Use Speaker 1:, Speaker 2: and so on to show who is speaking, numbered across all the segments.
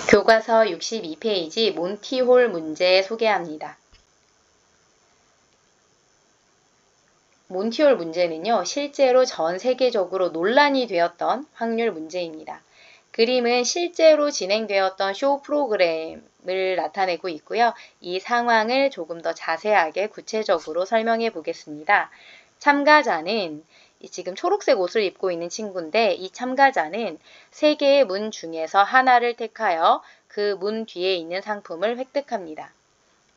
Speaker 1: 교과서 62페이지 몬티홀 문제 소개합니다. 몬티홀 문제는요, 실제로 전 세계적으로 논란이 되었던 확률 문제입니다. 그림은 실제로 진행되었던 쇼 프로그램을 나타내고 있고요. 이 상황을 조금 더 자세하게 구체적으로 설명해 보겠습니다. 참가자는 지금 초록색 옷을 입고 있는 친구인데 이 참가자는 3개의 문 중에서 하나를 택하여 그 문 뒤에 있는 상품을 획득합니다.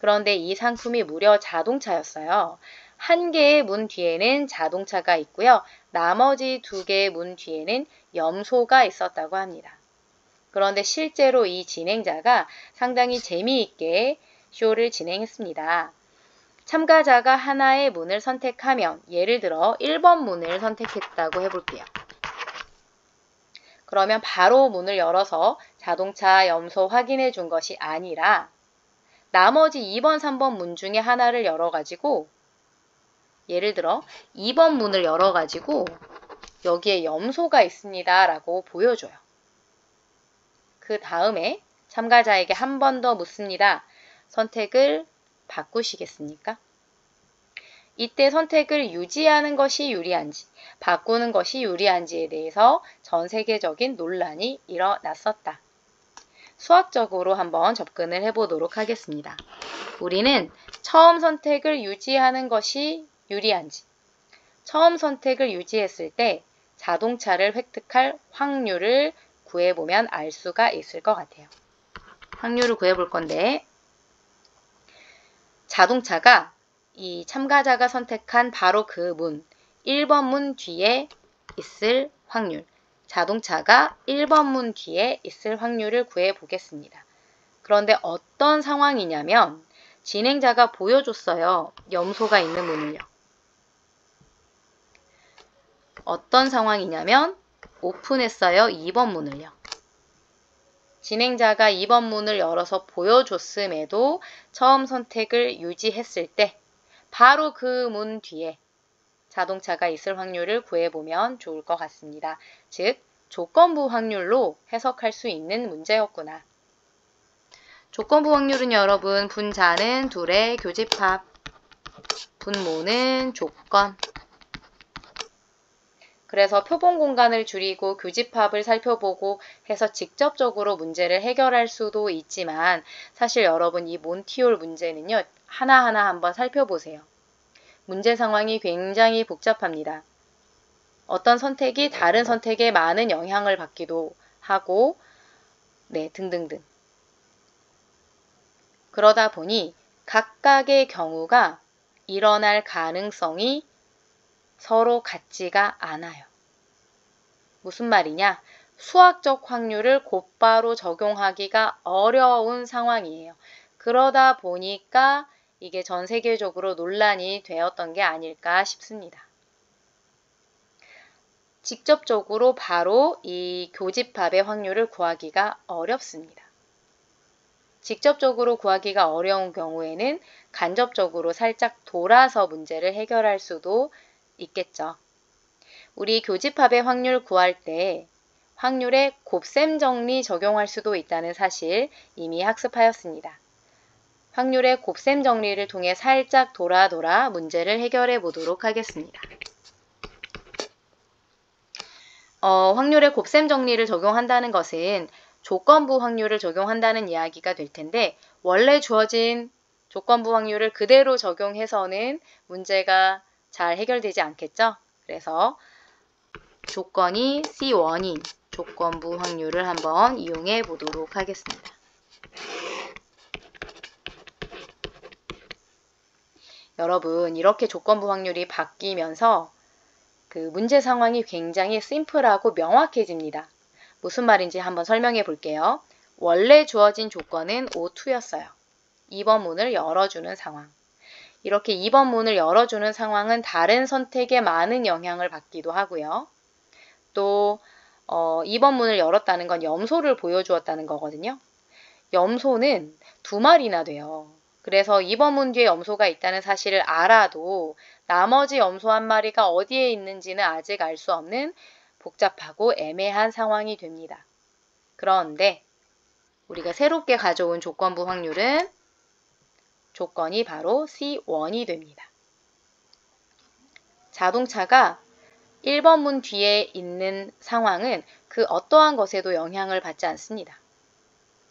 Speaker 1: 그런데 이 상품이 무려 자동차였어요. 1개의 문 뒤에는 자동차가 있고요. 나머지 2개의 문 뒤에는 염소가 있었다고 합니다. 그런데 실제로 이 진행자가 상당히 재미있게 쇼를 진행했습니다. 참가자가 하나의 문을 선택하면 예를 들어 1번 문을 선택했다고 해볼게요. 그러면 바로 문을 열어서 자동차, 염소 확인해 준 것이 아니라 나머지 2번, 3번 문 중에 하나를 열어가지고 예를 들어 2번 문을 열어가지고 여기에 염소가 있습니다 라고 보여줘요. 그 다음에 참가자에게 한 번 더 묻습니다. 선택을 바꾸시겠습니까? 이때 선택을 유지하는 것이 유리한지, 바꾸는 것이 유리한지에 대해서 전 세계적인 논란이 일어났었다. 수학적으로 한번 접근을 해보도록 하겠습니다. 우리는 처음 선택을 유지하는 것이 유리한지, 처음 선택을 유지했을 때 자동차를 획득할 확률을 구해보면 알 수가 있을 것 같아요. 확률을 구해볼 건데 자동차가 이 참가자가 선택한 바로 그 문, 1번 문 뒤에 있을 확률, 자동차가 1번 문 뒤에 있을 확률을 구해보겠습니다. 그런데 어떤 상황이냐면 진행자가 보여줬어요. 염소가 있는 문을요. 어떤 상황이냐면 오픈했어요. 2번 문을요. 진행자가 2번 문을 열어서 보여줬음에도 처음 선택을 유지했을 때 바로 그 문 뒤에 자동차가 있을 확률을 구해보면 좋을 것 같습니다. 즉, 조건부 확률로 해석할 수 있는 문제였구나. 조건부 확률은 여러분, 분자는 둘의 교집합, 분모는 조건. 그래서 표본 공간을 줄이고 교집합을 살펴보고 해서 직접적으로 문제를 해결할 수도 있지만 사실 여러분 이 몬티홀 문제는요. 하나하나 한번 살펴보세요. 문제 상황이 굉장히 복잡합니다. 어떤 선택이 다른 선택에 많은 영향을 받기도 하고 등등등. 그러다 보니 각각의 경우가 일어날 가능성이 서로 같지가 않아요. 무슨 말이냐? 수학적 확률을 곧바로 적용하기가 어려운 상황이에요. 그러다 보니까 이게 전 세계적으로 논란이 되었던 게 아닐까 싶습니다. 직접적으로 바로 이 교집합의 확률을 구하기가 어렵습니다. 직접적으로 구하기가 어려운 경우에는 간접적으로 살짝 돌아서 문제를 해결할 수도 있겠죠. 우리 교집합의 확률 구할 때 확률에 곱셈 정리 적용할 수도 있다는 사실 이미 학습하였습니다. 확률의 곱셈 정리를 통해 살짝 돌아 문제를 해결해 보도록 하겠습니다. 확률의 곱셈 정리를 적용한다는 것은 조건부 확률을 적용한다는 이야기가 될 텐데 원래 주어진 조건부 확률을 그대로 적용해서는 문제가 잘 해결되지 않겠죠? 그래서 조건이 C1인 조건부 확률을 한번 이용해 보도록 하겠습니다. 여러분, 이렇게 조건부 확률이 바뀌면서 그 문제 상황이 굉장히 심플하고 명확해집니다. 무슨 말인지 한번 설명해 볼게요. 원래 주어진 조건은 O2였어요. 2번 문을 열어주는 상황. 이렇게 2번 문을 열어주는 상황은 다른 선택에 많은 영향을 받기도 하고요. 또 2번 문을 열었다는 건 염소를 보여주었다는 거거든요. 염소는 2마리나 돼요. 그래서 2번 문 뒤에 염소가 있다는 사실을 알아도 나머지 염소 1마리가 어디에 있는지는 아직 알 수 없는 복잡하고 애매한 상황이 됩니다. 그런데 우리가 새롭게 가져온 조건부 확률은 조건이 바로 C1이 됩니다. 자동차가 1번 문 뒤에 있는 상황은 그 어떠한 것에도 영향을 받지 않습니다.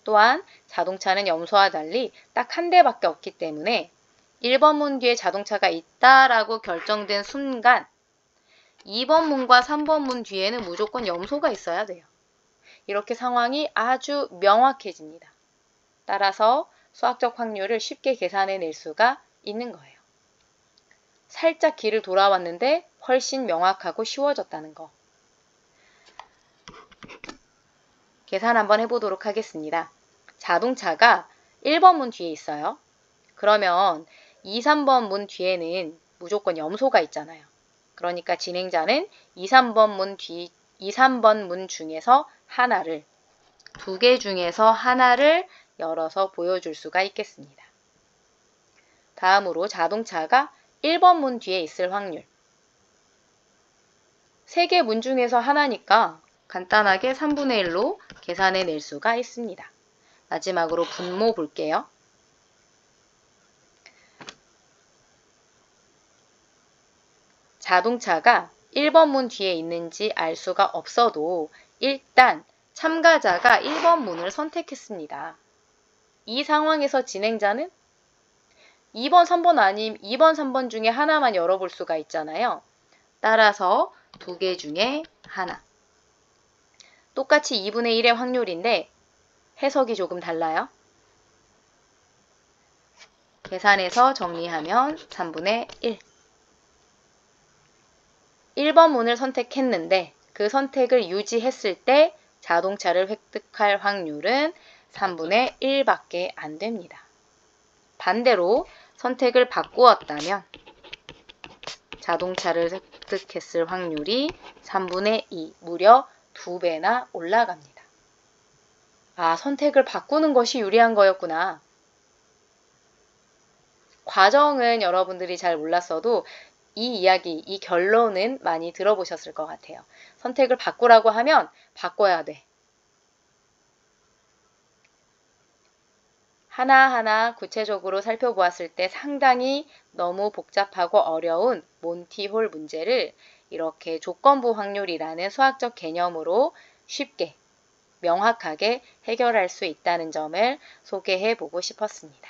Speaker 1: 또한 자동차는 염소와 달리 딱 한 대밖에 없기 때문에 1번 문 뒤에 자동차가 있다라고 결정된 순간 2번 문과 3번 문 뒤에는 무조건 염소가 있어야 돼요. 이렇게 상황이 아주 명확해집니다. 따라서 수학적 확률을 쉽게 계산해낼 수가 있는 거예요. 살짝 길을 돌아왔는데 훨씬 명확하고 쉬워졌다는 거. 계산 한번 해보도록 하겠습니다. 자동차가 1번 문 뒤에 있어요. 그러면 2, 3번 문 뒤에는 무조건 염소가 있잖아요. 그러니까 진행자는 2, 3번 문 중에서 하나를, 두 개 중에서 하나를 열어서 보여줄 수가 있겠습니다. 다음으로 자동차가 1번 문 뒤에 있을 확률. 3개 문 중에서 하나니까 간단하게 3분의 1로 계산해낼 수가 있습니다. 마지막으로 분모 볼게요. 자동차가 1번 문 뒤에 있는지 알 수가 없어도 일단 참가자가 1번 문을 선택했습니다. 이 상황에서 진행자는 2번, 3번 아님 2번, 3번 중에 하나만 열어볼 수가 있잖아요. 따라서 두 개 중에 하나. 똑같이 2분의 1의 확률인데 해석이 조금 달라요. 계산해서 정리하면 3분의 1. 1번 문을 선택했는데 그 선택을 유지했을 때 자동차를 획득할 확률은 3분의 1밖에 안 됩니다. 반대로 선택을 바꾸었다면 자동차를 획득했을 확률이 3분의 2, 무려 2배나 올라갑니다. 아, 선택을 바꾸는 것이 유리한 거였구나. 과정은 여러분들이 잘 몰랐어도 이 이야기, 이 결론은 많이 들어보셨을 것 같아요. 선택을 바꾸라고 하면 바꿔야 돼. 하나하나 구체적으로 살펴보았을 때 상당히 너무 복잡하고 어려운 몬티홀 문제를 이렇게 조건부 확률이라는 수학적 개념으로 쉽게, 명확하게 해결할 수 있다는 점을 소개해 보고 싶었습니다.